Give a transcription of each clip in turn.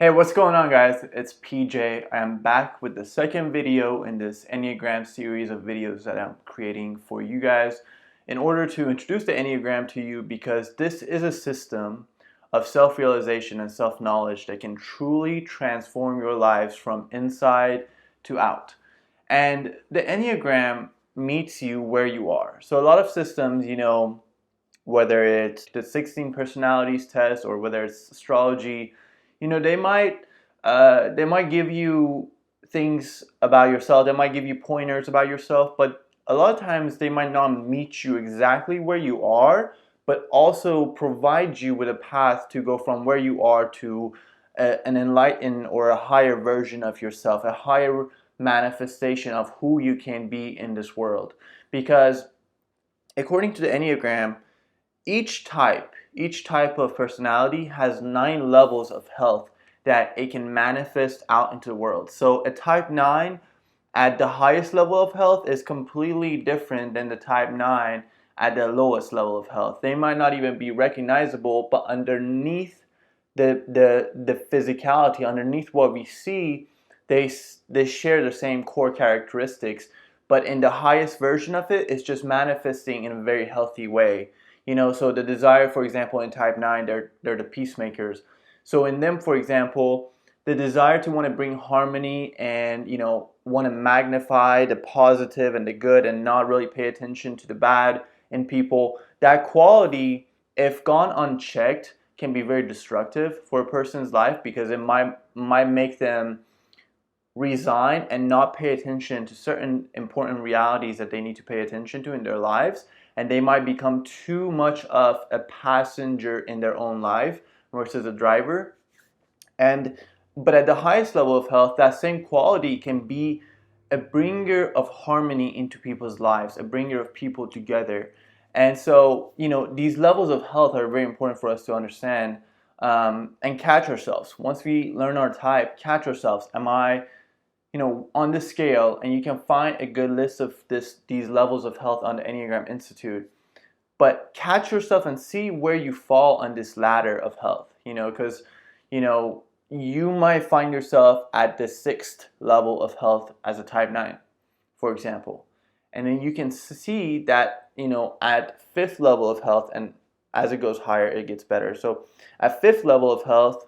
Hey, what's going on, guys? It's PJ. I am back with the second video in this Enneagram series of videos that I'm creating for you guys in order to introduce the Enneagram to you, because this is a system of self-realization and self-knowledge that can truly transform your lives from inside to out. And the Enneagram meets you where you are. So a lot of systems, whether it's the 16 personalities test or whether it's astrology, they might give you things about yourself. They might give you pointers about yourself, but a lot of times they might not meet you exactly where you are, but also provide you with a path to go from where you are to an enlightened or a higher version of yourself, a higher manifestation of who you can be in this world. Because according to the Enneagram, each type of personality has 9 levels of health that it can manifest out into the world. So a type 9 at the highest level of health is completely different than the type 9 at the lowest level of health. They might not even be recognizable, but underneath the physicality, underneath what we see, they share the same core characteristics, but in the highest version of it, it's just manifesting in a very healthy way. So the desire, for example, in type 9, they're the peacemakers. So in them, for example, the desire to want to bring harmony and, want to magnify the positive and the good and not really pay attention to the bad in people, that quality, if gone unchecked, can be very destructive for a person's life, because it might make them resign and not pay attention to certain important realities that they need to pay attention to in their lives, and they might become too much of a passenger in their own life versus a driver. But at the highest level of health, that same quality can be a bringer of harmony into people's lives, a bringer of people together. And so, these levels of health are very important for us to understand, and catch ourselves. Once we learn our type, catch ourselves. Am I on this scale? And you can find a good list of these levels of health on the Enneagram Institute. But catch yourself and see where you fall on this ladder of health. Because you might find yourself at the 6th level of health as a type 9, for example. And then you can see that at 5th level of health, and as it goes higher, it gets better. So at 5th level of health,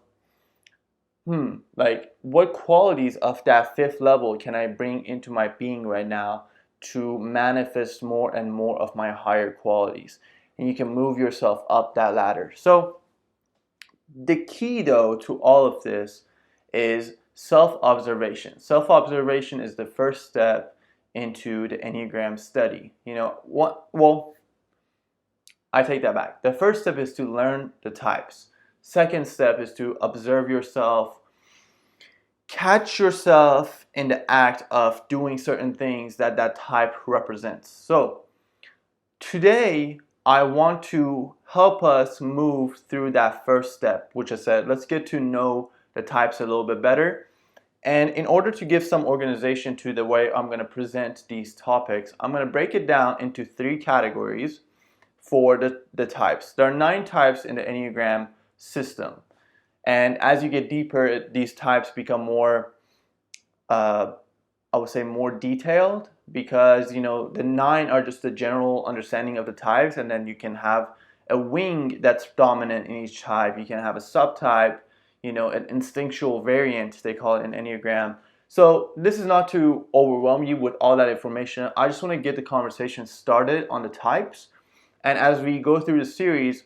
like, what qualities of that 5th level can I bring into my being right now to manifest more and more of my higher qualities? And you can move yourself up that ladder. So the key, though, to all of this is self-observation. Self-observation is the first step into the Enneagram study. Well, I take that back. The first step is to learn the types. Second step is to observe yourself, catch yourself in the act of doing certain things that type represents. So today, I want to help us move through that first step, which I said, let's get to know the types a little bit better. And in order to give some organization to the way I'm going to present these topics, I'm going to break it down into 3 categories for the types. There are 9 types in the Enneagram system. And as you get deeper, these types become more, I would say, more detailed, because the 9 are just the general understanding of the types, and then you can have a wing that's dominant in each type. You can have a subtype, an instinctual variant, they call it in Enneagram. So this is not to overwhelm you with all that information. I just want to get the conversation started on the types, and as we go through the series,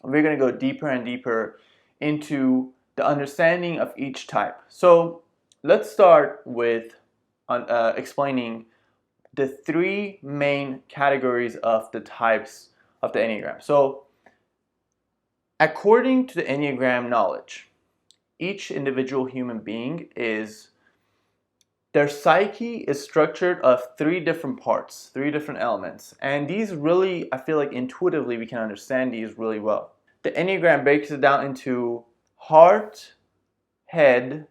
we're going to go deeper and deeper into the understanding of each type. So let's start with explaining the 3 main categories of the types of the Enneagram. So according to the Enneagram knowledge, each individual human being their psyche is structured of 3 different parts, 3 different elements. And these really, I feel like intuitively we can understand these really well. The Enneagram breaks it down into heart, head,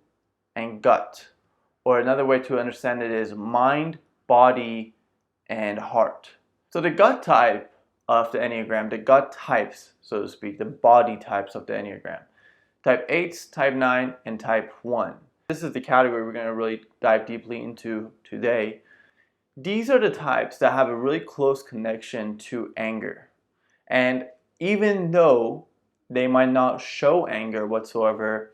and gut. Or another way to understand it is mind, body, and heart. So the gut type of the Enneagram, the gut types, so to speak, the body types of the Enneagram. Type 8, type 9, and type 1. This is the category we're going to really dive deeply into today. These are the types that have a really close connection to anger. And even though they might not show anger whatsoever,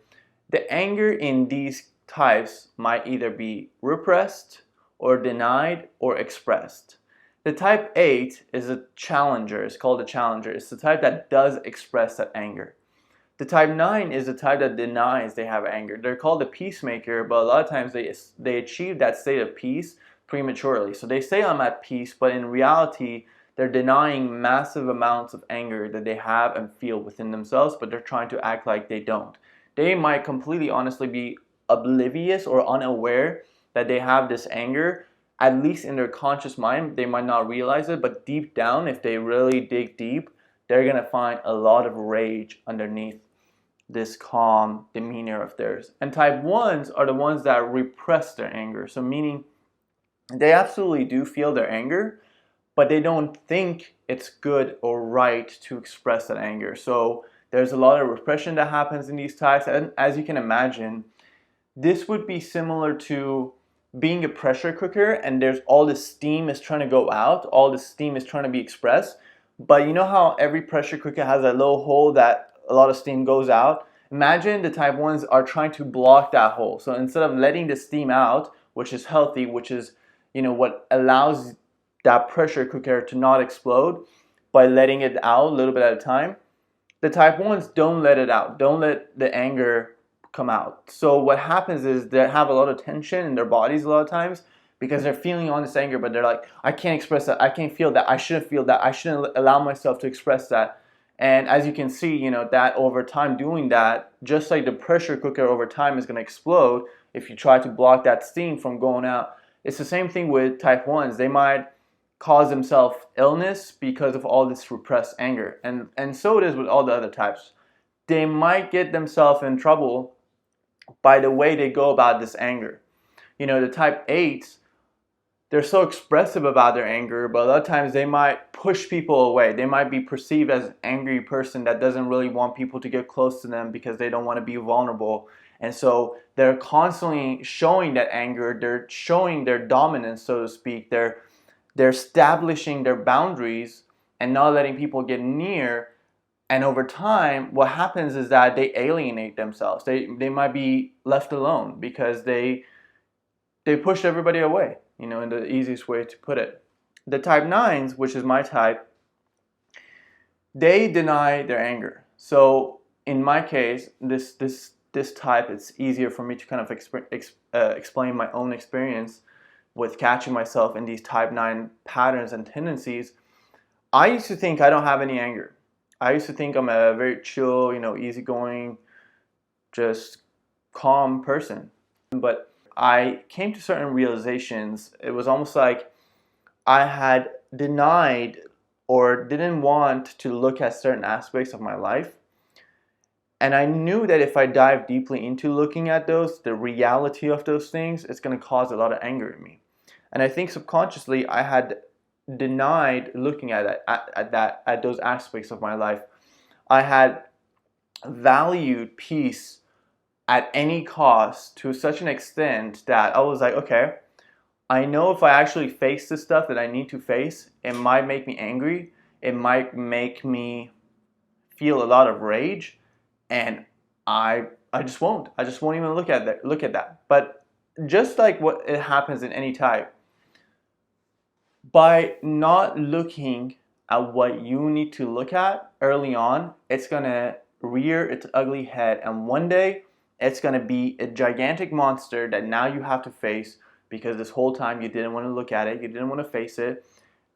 the anger in these types might either be repressed or denied or expressed. The type 8 is a challenger. It's called a challenger. It's the type that does express that anger. The type 9 is the type that denies they have anger. They're called a peacemaker, but a lot of times they achieve that state of peace prematurely. So they say I'm at peace, but in reality, they're denying massive amounts of anger that they have and feel within themselves, but they're trying to act like they don't. They might completely honestly be oblivious or unaware that they have this anger. At least in their conscious mind, they might not realize it, but deep down, if they really dig deep, they're going to find a lot of rage underneath this calm demeanor of theirs. And type 1s are the ones that repress their anger. So meaning they absolutely do feel their anger, but they don't think it's good or right to express that anger. So there's a lot of repression that happens in these types. And as you can imagine, this would be similar to being a pressure cooker and there's all this steam is trying to go out, all the steam is trying to be expressed. But you know how every pressure cooker has a little hole that a lot of steam goes out? Imagine the type 1s are trying to block that hole. So instead of letting the steam out, which is healthy, which is what allows that pressure cooker to not explode by letting it out a little bit at a time, the type 1s don't let it out. Don't let the anger come out. So what happens is they have a lot of tension in their bodies a lot of times because they're feeling all this anger, but they're like, I can't express that. I can't feel that. I shouldn't feel that. I shouldn't allow myself to express that. And as you can see, that over time doing that, just like the pressure cooker over time is going to explode if you try to block that steam from going out. It's the same thing with type 1s. They might cause themselves illness because of all this repressed anger. And so it is with all the other types. They might get themselves in trouble by the way they go about this anger. The type 8s, they're so expressive about their anger, but a lot of times they might push people away. They might be perceived as an angry person that doesn't really want people to get close to them because they don't want to be vulnerable. And so they're constantly showing that anger. They're showing their dominance, so to speak. They're establishing their boundaries and not letting people get near. And over time, what happens is that they alienate themselves. They might be left alone because they push everybody away, in the easiest way to put it. The type 9s, which is my type, they deny their anger. So in my case, this type, it's easier for me to kind of explain my own experience with catching myself in these type 9 patterns and tendencies. I used to think I don't have any anger. I used to think I'm a very chill, easygoing, just calm person. But I came to certain realizations. It was almost like I had denied or didn't want to look at certain aspects of my life. And I knew that if I dive deeply into looking at those, the reality of those things, it's going to cause a lot of anger in me. And I think subconsciously I had denied looking at those aspects of my life. I had valued peace at any cost to such an extent that I was like, okay, I know if I actually face the stuff that I need to face, it might make me angry. It might make me feel a lot of rage, and I just won't. I just won't even look at that. But just like what it happens in any type, by not looking at what you need to look at early on, it's gonna rear its ugly head, and one day it's gonna be a gigantic monster that now you have to face because this whole time you didn't want to look at it, you didn't want to face it,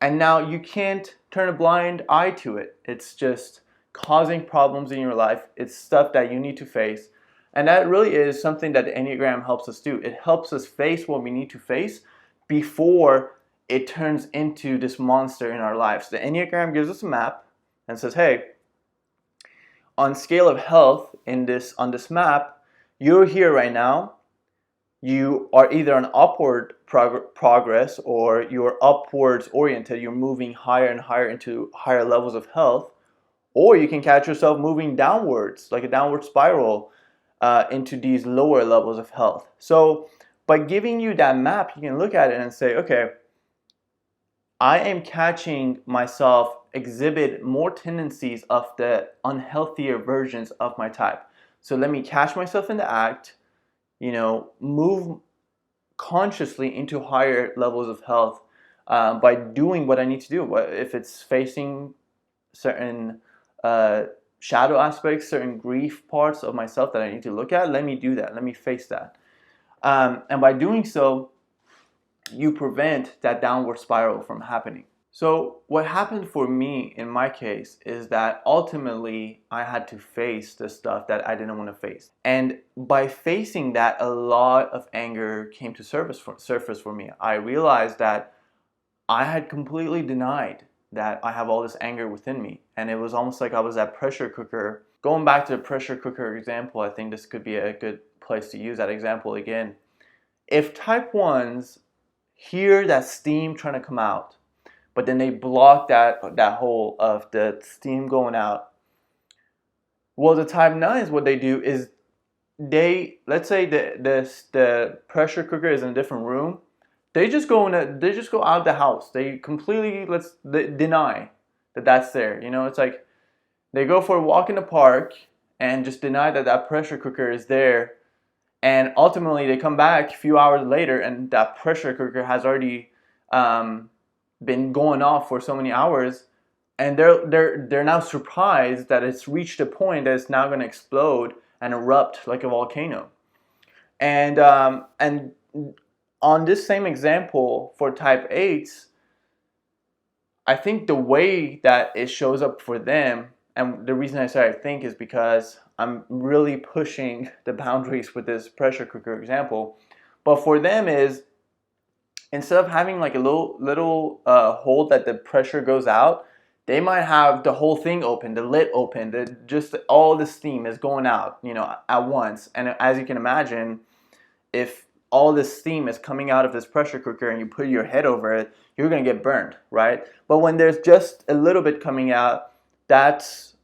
and now you can't turn a blind eye to it. It's just causing problems in your life. It's stuff that you need to face. And that really is something that the Enneagram helps us do. It helps us face what we need to face before it turns into this monster in our lives. The Enneagram gives us a map and says, hey, on scale of health on this map, you're here right now. You are either on upward progress or you're upwards oriented. You're moving higher and higher into higher levels of health, Or you can catch yourself moving downwards, like a downward spiral, into these lower levels of health. So by giving you that map, you can look at it and say, okay, I am catching myself exhibit more tendencies of the unhealthier versions of my type. So let me catch myself in the act, move consciously into higher levels of health by doing what I need to do. If it's facing certain shadow aspects, certain grief parts of myself that I need to look at, let me do that. Let me face that. And by doing so, you prevent that downward spiral from happening. So what happened for me in my case is that ultimately I had to face the stuff that I didn't want to face. And by facing that, a lot of anger came to surface for me. I realized that I had completely denied that I have all this anger within me. And it was almost like I was that pressure cooker. Going back to the pressure cooker example, I think this could be a good place to use that example again. If type 1s hear that steam trying to come out, but then they block that hole of the steam going out. Well, the type 9s, what they do is let's say the pressure cooker is in a different room. They just go out of the house. They completely deny that that's there. It's like they go for a walk in the park and just deny that pressure cooker is there. And ultimately, they come back a few hours later, and that pressure cooker has already been going off for so many hours, and they're now surprised that it's reached a point that it's now going to explode and erupt like a volcano. And on this same example for type 8s, I think the way that it shows up for them, and the reason I say I think is because I'm really pushing the boundaries with this pressure cooker example, but for them is, instead of having like a little hole that the pressure goes out, they might have the whole thing open, the lid open, just all the steam is going out, at once. And as you can imagine, if all this steam is coming out of this pressure cooker and you put your head over it, you're gonna get burned, right? But when there's just a little bit coming out, that's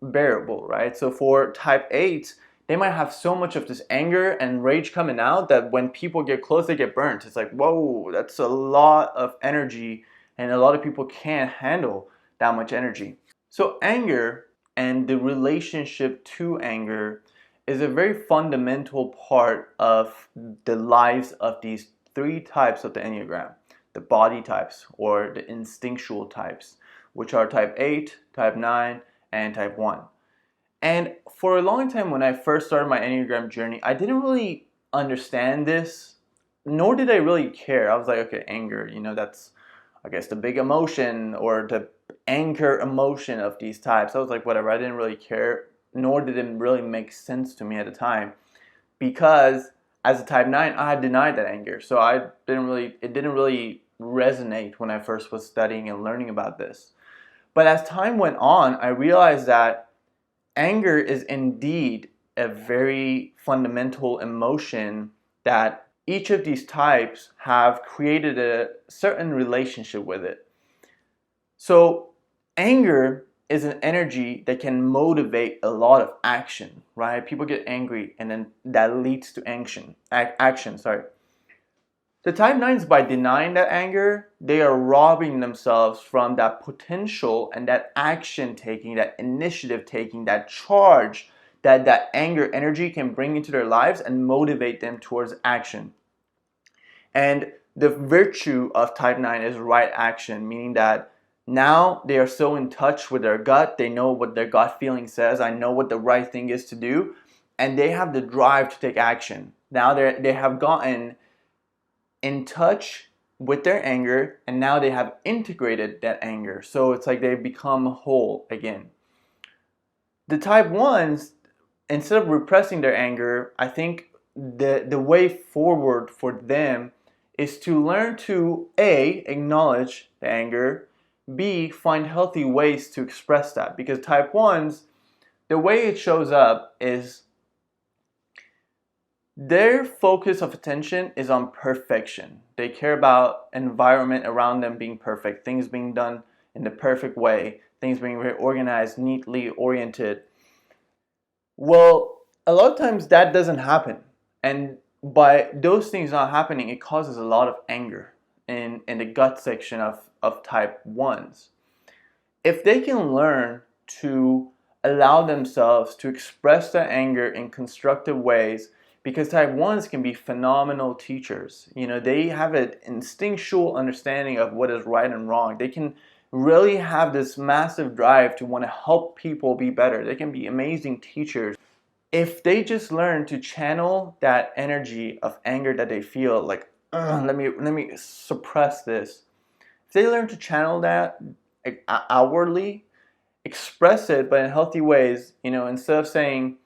bearable, right? So for type 8, they might have so much of this anger and rage coming out that when people get close, they get burnt. It's like, whoa, that's a lot of energy, and a lot of people can't handle that much energy. So anger and the relationship to anger is a very fundamental part of the lives of these 3 types of the Enneagram, the body types or the instinctual types, which are type 8, type 9, and type 1. And for a long time when I first started my Enneagram journey, I didn't really understand this, nor did I really care. I was like, okay, anger, that's, I guess, the big emotion or the anchor emotion of these types. I was like, whatever, I didn't really care, nor did it really make sense to me at the time, because as a type 9, I had denied that anger. So it didn't really resonate when I first was studying and learning about this. But as time went on, I realized that anger is indeed a very fundamental emotion that each of these types have created a certain relationship with it. So anger is an energy that can motivate a lot of action, right? People get angry and then that leads to action. The type 9s, by denying that anger, they are robbing themselves from that potential and that action taking, that initiative taking, that charge that anger energy can bring into their lives and motivate them towards action. And the virtue of type 9 is right action, meaning that now they are so in touch with their gut, they know what their gut feeling says, I know what the right thing is to do, and they have the drive to take action. Now they have gotten in touch with their anger, and now they have integrated that anger. So it's like they've become whole again. The type 1s, instead of repressing their anger, I think the way forward for them is to learn to A, acknowledge the anger, B, find healthy ways to express that. Because type 1s, the way it shows up is their focus of attention is on perfection. They care about environment around them being perfect, things being done in the perfect way, things being very organized, neatly oriented. Well, a lot of times that doesn't happen. And by those things not happening, it causes a lot of anger in the gut section of type 1s. If they can learn to allow themselves to express that anger in constructive ways, because type 1s can be phenomenal teachers. They have an instinctual understanding of what is right and wrong. They can really have this massive drive to want to help people be better. They can be amazing teachers. If they just learn to channel that energy of anger that they feel, like, let me suppress this. If they learn to channel that outwardly, express it, but in healthy ways, instead of saying,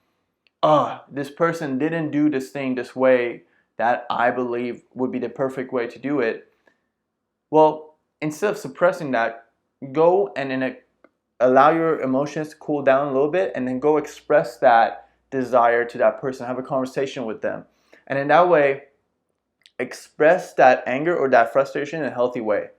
oh, this person didn't do this thing this way that I believe would be the perfect way to do it. Well, instead of suppressing that, go and allow your emotions to cool down a little bit, and then go express that desire to that person. Have a conversation with them. And in that way, express that anger or that frustration in a healthy way.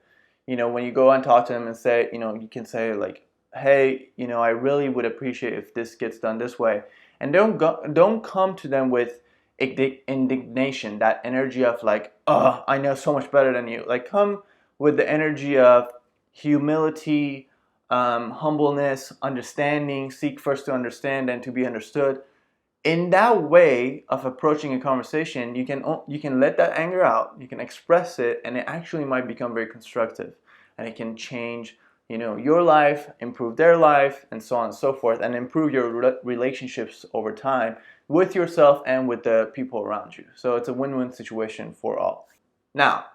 When you go and talk to them and say, you can say like, hey, I really would appreciate if this gets done this way. And don't come to them with indignation, that energy of like, oh, I know so much better than you. Like, come with the energy of humility, humbleness, understanding, seek first to understand and to be understood. In that way of approaching a conversation, you can let that anger out, you can express it, and it actually might become very constructive, and it can change your life, improve their life, and so on and so forth, and improve your relationships over time with yourself and with the people around you. So it's a win-win situation for all. Now,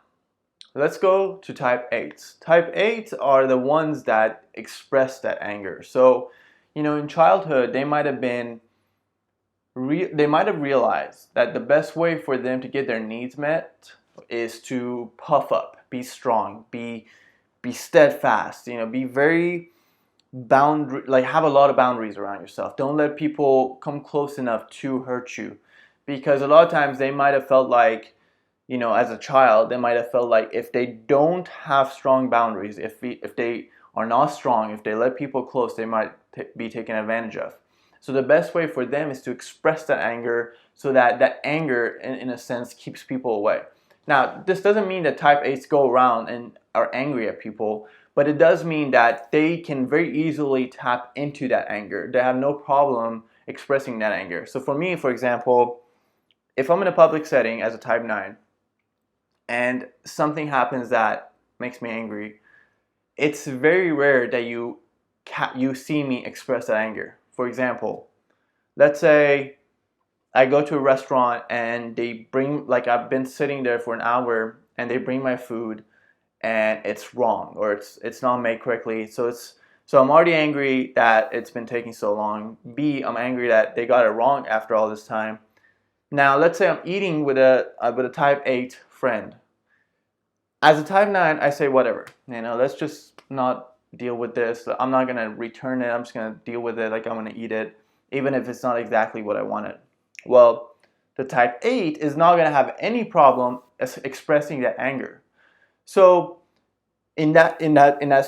let's go to type 8s. Type 8s are the ones that express that anger. So, in childhood, they might have realized that the best way for them to get their needs met is to puff up, be strong, be steadfast, be very have a lot of boundaries around yourself. Don't let people come close enough to hurt you, because a lot of times they might have felt like, as a child, they might have felt like if they don't have strong boundaries, if they are not strong, if they let people close, they might be taken advantage of. So the best way for them is to express that anger, so that that anger, in a sense, keeps people away. Now, this doesn't mean that type 8s go around and are angry at people, but it does mean that they can very easily tap into that anger. They have no problem expressing that anger. So for me, for example, if I'm in a public setting as a type 9 and something happens that makes me angry, it's very rare that you see me express that anger. For example, let's say I go to a restaurant and they bring, like, I've been sitting there for an hour and they bring my food and it's wrong, or it's not made correctly. So I'm already angry that it's been taking so long. B, I'm angry that they got it wrong after all this time. Now, let's say I'm eating with a type 8 friend. As a type 9, I say whatever. Let's just not deal with this. I'm not going to return it. I'm just going to deal with it like I'm going to eat it, even if it's not exactly what I wanted. Well, the type 8 is not going to have any problem expressing that anger. So in that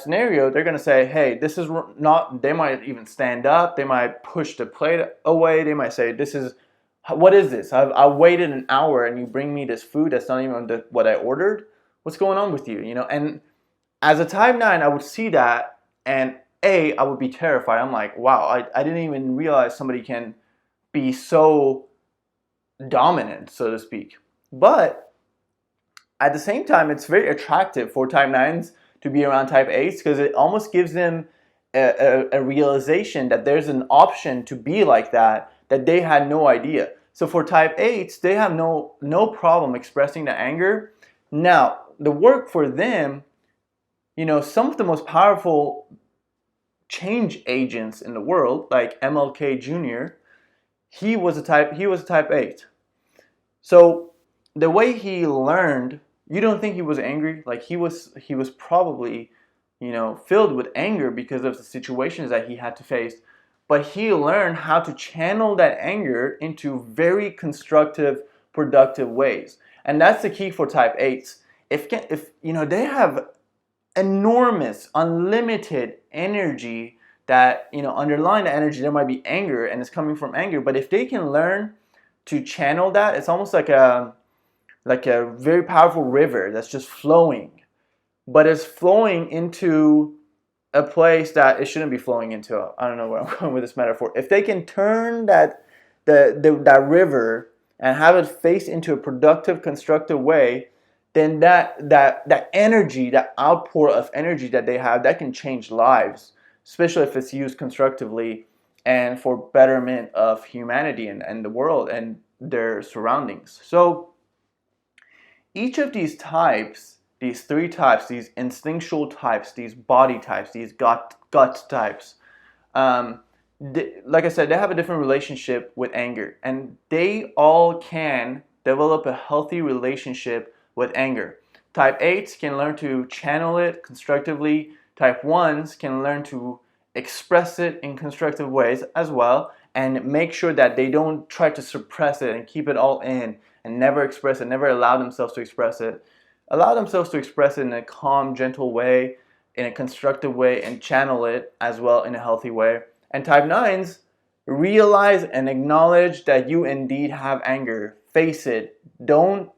scenario, they're going to say, hey, this is not, they might even stand up. They might push the plate away. They might say, what is this? I waited an hour and you bring me this food that's not even what I ordered. What's going on with you? And as a type 9, I would see that, and I would be terrified. I'm like, wow, I didn't even realize somebody can be so dominant, so to speak. But at the same time, it's very attractive for type 9s to be around type 8s, because it almost gives them a realization that there's an option to be like that they had no idea. So for type 8s, they have no problem expressing the anger. Now, the work for them, some of the most powerful change agents in the world, like MLK Jr., he was a type 8. So the way he learned, you don't think he was angry? Like, he was probably, filled with anger because of the situations that he had to face. But he learned how to channel that anger into very constructive, productive ways. And that's the key for type 8s. If they have enormous, unlimited energy that, underlying the energy, there might be anger and it's coming from anger. But if they can learn to channel that, it's almost like a very powerful river that's just flowing, but it's flowing into a place that it shouldn't be flowing into. I don't know where I'm going with this metaphor. If they can turn that river and have it face into a productive, constructive way, then that energy, that outpour of energy that they have, that can change lives, especially if it's used constructively and for betterment of humanity and the world and their surroundings. So each of these types, these three types, these instinctual types, these body types, these gut types, like I said, they have a different relationship with anger, and they all can develop a healthy relationship with anger. Type 8s can learn to channel it constructively. Type 1s can learn to express it in constructive ways as well, and make sure that they don't try to suppress it and keep it all in and never express it, never allow themselves to express it. Allow themselves to express it in a calm, gentle way, in a constructive way, and channel it as well in a healthy way. And type 9s, realize and acknowledge that you indeed have anger. Face it. Don't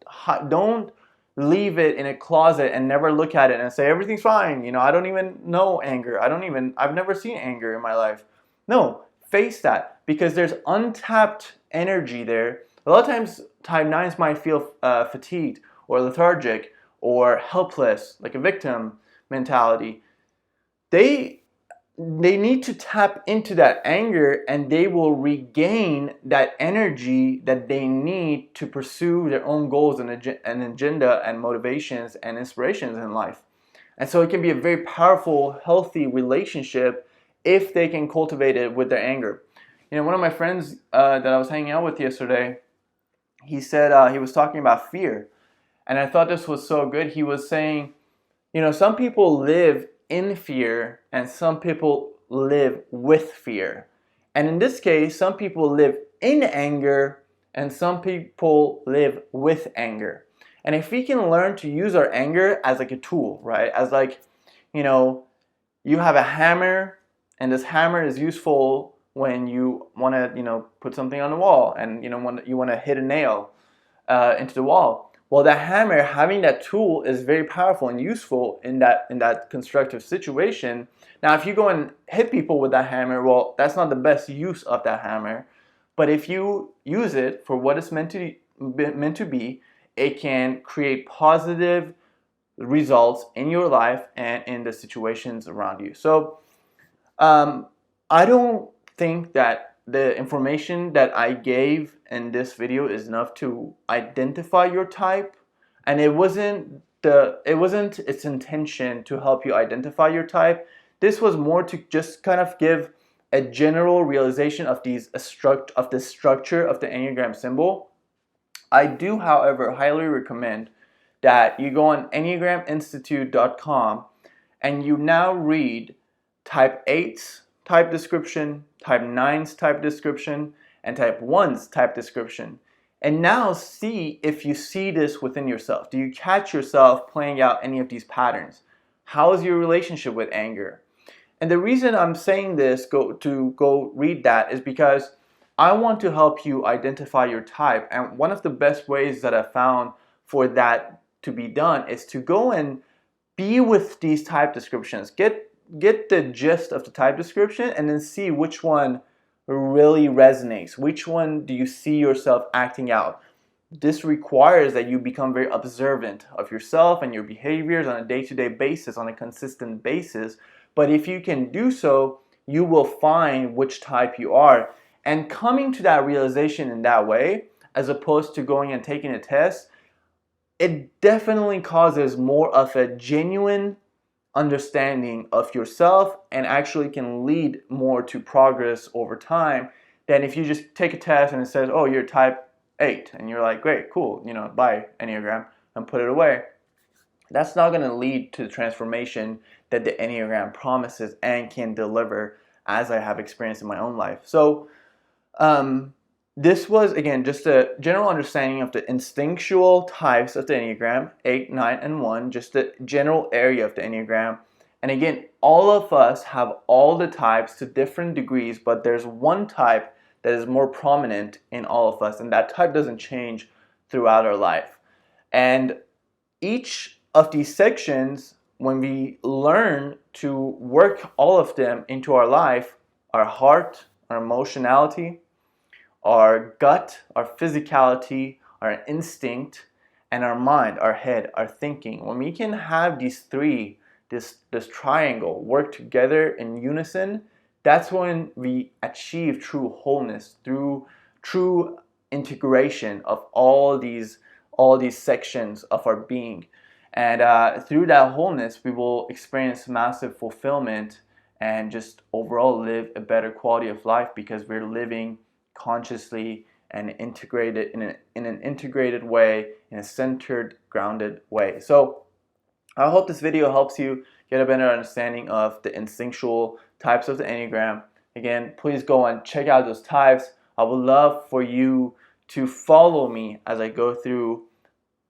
leave it in a closet and never look at it and say everything's fine. I don't even know anger. I've never seen anger in my life. No, face that, because there's untapped energy there. A lot of times type 9s might feel fatigued or lethargic or helpless, like a victim mentality. They need to tap into that anger, and they will regain that energy that they need to pursue their own goals and agenda and motivations and inspirations in life. And so it can be a very powerful, healthy relationship if they can cultivate it with their anger. One of my friends that I was hanging out with yesterday, he said he was talking about fear. And I thought this was so good. He was saying, some people live in fear and some people live with fear. And in this case, some people live in anger and some people live with anger. And if we can learn to use our anger as like a tool, right? As like, you have a hammer, and this hammer is useful when you want to, put something on the wall, and you want to hit a nail into the wall. Well, that hammer, having that tool, is very powerful and useful in that constructive situation. Now, if you go and hit people with that hammer, well, that's not the best use of that hammer. But if you use it for what it's meant to be, it can create positive results in your life and in the situations around you. So, I don't think that the information that I gave in this video is enough to identify your type, and it wasn't its intention to help you identify your type. This was more to just kind of give a general realization of the structure of the Enneagram symbol. I do, however, highly recommend that you go on enneagraminstitute.com and you now read type 8's type description, type 9's type description, and type 1's type description. And now see if you see this within yourself. Do you catch yourself playing out any of these patterns? How is your relationship with anger? And the reason I'm saying this, go read that, is because I want to help you identify your type. And one of the best ways that I found for that to be done is to go and be with these type descriptions. Get the gist of the type description and then see which one really resonates. Which one do you see yourself acting out? This requires that you become very observant of yourself and your behaviors on a day-to-day basis, on a consistent basis. But if you can do so, you will find which type you are. And coming to that realization in that way, as opposed to going and taking a test, it definitely causes more of a genuine understanding of yourself and actually can lead more to progress over time than if you just take a test and it says, oh, you're type 8, and you're like, great, cool, bye Enneagram, and put it away. That's not going to lead to the transformation that the Enneagram promises and can deliver, as I have experienced in my own life. So this was, again, just a general understanding of the instinctual types of the Enneagram, 8, 9, and 1, just the general area of the Enneagram. And again, all of us have all the types to different degrees, but there's one type that is more prominent in all of us, and that type doesn't change throughout our life. And each of these sections, when we learn to work all of them into our life, our heart, our emotionality, our gut, our physicality, our instinct, and our mind, our head, our thinking. When we can have these three, this triangle, work together in unison, that's when we achieve true wholeness, through true integration of all these sections of our being. And through that wholeness, we will experience massive fulfillment and just overall live a better quality of life, because we're living consciously and integrated in an integrated way, in a centered, grounded way. So I hope this video helps you get a better understanding of the instinctual types of the Enneagram. Again, please go and check out those types. I would love for you to follow me as I go through,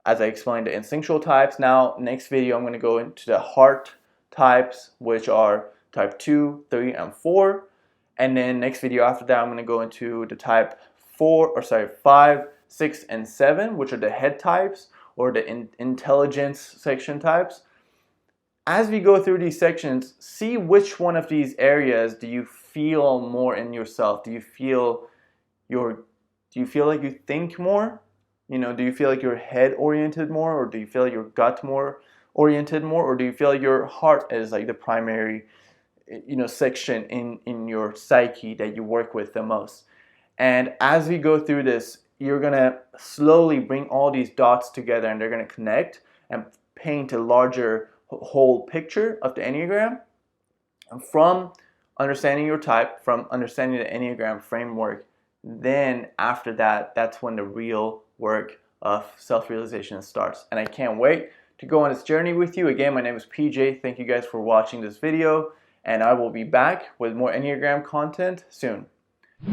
as I explain the instinctual types. Now, next video, I'm going to go into the heart types, which are type 2, 3, and 4. And then next video after that, I'm going to go into the type 5, 6, and 7, which are the head types, or the intelligence section types. As we go through these sections, see which one of these areas do you feel more in yourself. Do you feel like you think more? Do you feel like you're head oriented more, or do you feel like your gut more oriented more, or do you feel like your heart is like the primary section in your psyche that you work with the most? And as we go through this, you're gonna slowly bring all these dots together, and they're gonna connect and paint a larger whole picture of the Enneagram. And from understanding your type, from understanding the Enneagram framework, then after that, that's when the real work of self-realization starts. And I can't wait to go on this journey with you. Again, my name is PJ. Thank you guys for watching this video, and I will be back with more Enneagram content soon.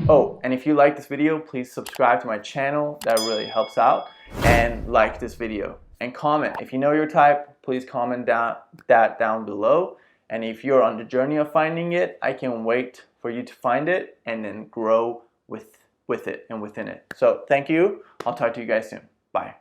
Oh, and if you like this video, please subscribe to my channel. That really helps out. And like this video. And comment. If you know your type, please comment that down below. And if you're on the journey of finding it, I can't wait for you to find it and then grow with it and within it. So thank you. I'll talk to you guys soon. Bye.